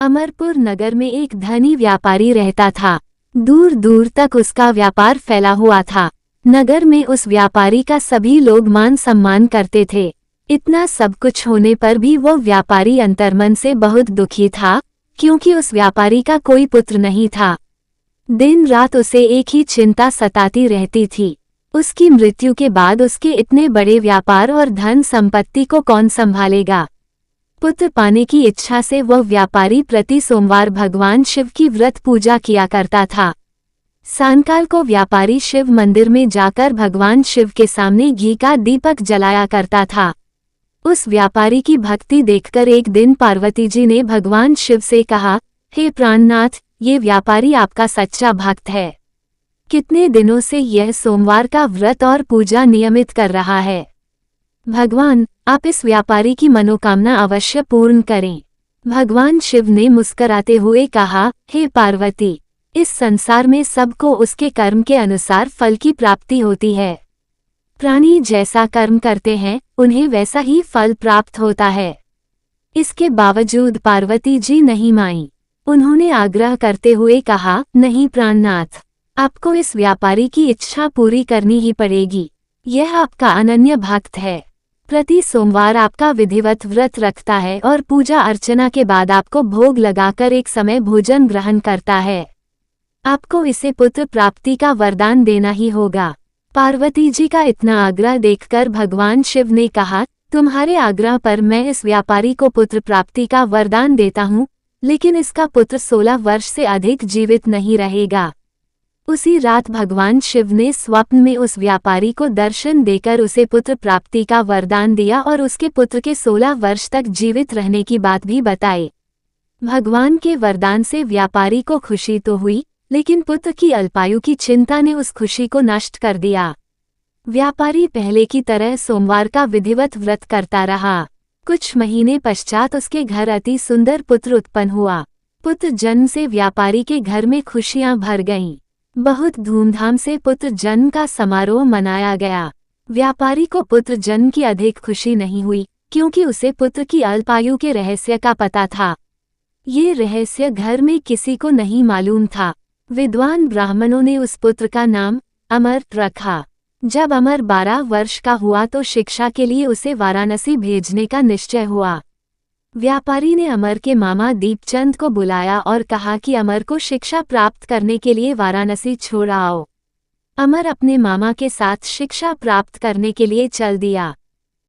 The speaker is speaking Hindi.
अमरपुर नगर में एक धनी व्यापारी रहता था। दूर दूर तक उसका व्यापार फैला हुआ था। नगर में उस व्यापारी का सभी लोग मान सम्मान करते थे। इतना सब कुछ होने पर भी वो व्यापारी अंतर्मन से बहुत दुखी था, क्योंकि उस व्यापारी का कोई पुत्र नहीं था। दिन रात उसे एक ही चिंता सताती रहती थी, उसकी मृत्यु के बाद उसके इतने बड़े व्यापार और धन संपत्ति को कौन संभालेगा। पुत्र पाने की इच्छा से वह व्यापारी प्रति सोमवार भगवान शिव की व्रत पूजा किया करता था। सायंकाल को व्यापारी शिव मंदिर में जाकर भगवान शिव के सामने घी का दीपक जलाया करता था। उस व्यापारी की भक्ति देखकर एक दिन पार्वती जी ने भगवान शिव से कहा, हे प्राणनाथ, ये व्यापारी आपका सच्चा भक्त है। कितने दिनों से यह सोमवार का व्रत और पूजा नियमित कर रहा है। भगवान, आप इस व्यापारी की मनोकामना अवश्य पूर्ण करें। भगवान शिव ने मुस्कुराते हुए कहा, हे पार्वती, इस संसार में सबको उसके कर्म के अनुसार फल की प्राप्ति होती है। प्राणी जैसा कर्म करते हैं, उन्हें वैसा ही फल प्राप्त होता है। इसके बावजूद पार्वती जी नहीं मानी। उन्होंने आग्रह करते हुए कहा, नहीं प्राणनाथ, आपको इस व्यापारी की इच्छा पूरी करनी ही पड़ेगी। यह आपका अनन्य भक्त है। प्रति सोमवार आपका विधिवत व्रत रखता है और पूजा अर्चना के बाद आपको भोग लगाकर एक समय भोजन ग्रहण करता है। आपको इसे पुत्र प्राप्ति का वरदान देना ही होगा। पार्वती जी का इतना आग्रह देखकर भगवान शिव ने कहा, तुम्हारे आग्रह पर मैं इस व्यापारी को पुत्र प्राप्ति का वरदान देता हूँ, लेकिन इसका पुत्र 16 वर्ष से अधिक जीवित नहीं रहेगा। उसी रात भगवान शिव ने स्वप्न में उस व्यापारी को दर्शन देकर उसे पुत्र प्राप्ति का वरदान दिया और उसके पुत्र के 16 वर्ष तक जीवित रहने की बात भी बताई। भगवान के वरदान से व्यापारी को खुशी तो हुई, लेकिन पुत्र की अल्पायु की चिंता ने उस खुशी को नष्ट कर दिया। व्यापारी पहले की तरह सोमवार का विधिवत व्रत करता रहा। कुछ महीने पश्चात उसके घर अति सुंदर पुत्र उत्पन्न हुआ। पुत्र जन्म से व्यापारी के घर में खुशियां भर गईं। बहुत धूमधाम से पुत्र जन्म का समारोह मनाया गया। व्यापारी को पुत्र जन्म की अधिक खुशी नहीं हुई, क्योंकि उसे पुत्र की अल्पायु के रहस्य का पता था। ये रहस्य घर में किसी को नहीं मालूम था। विद्वान ब्राह्मणों ने उस पुत्र का नाम अमर रखा। जब अमर 12 वर्ष का हुआ तो शिक्षा के लिए उसे वाराणसी भेजने का निश्चय हुआ। व्यापारी ने अमर के मामा दीपचंद को बुलाया और कहा कि अमर को शिक्षा प्राप्त करने के लिए वाराणसी छोड़ आओ। अमर अपने मामा के साथ शिक्षा प्राप्त करने के लिए चल दिया।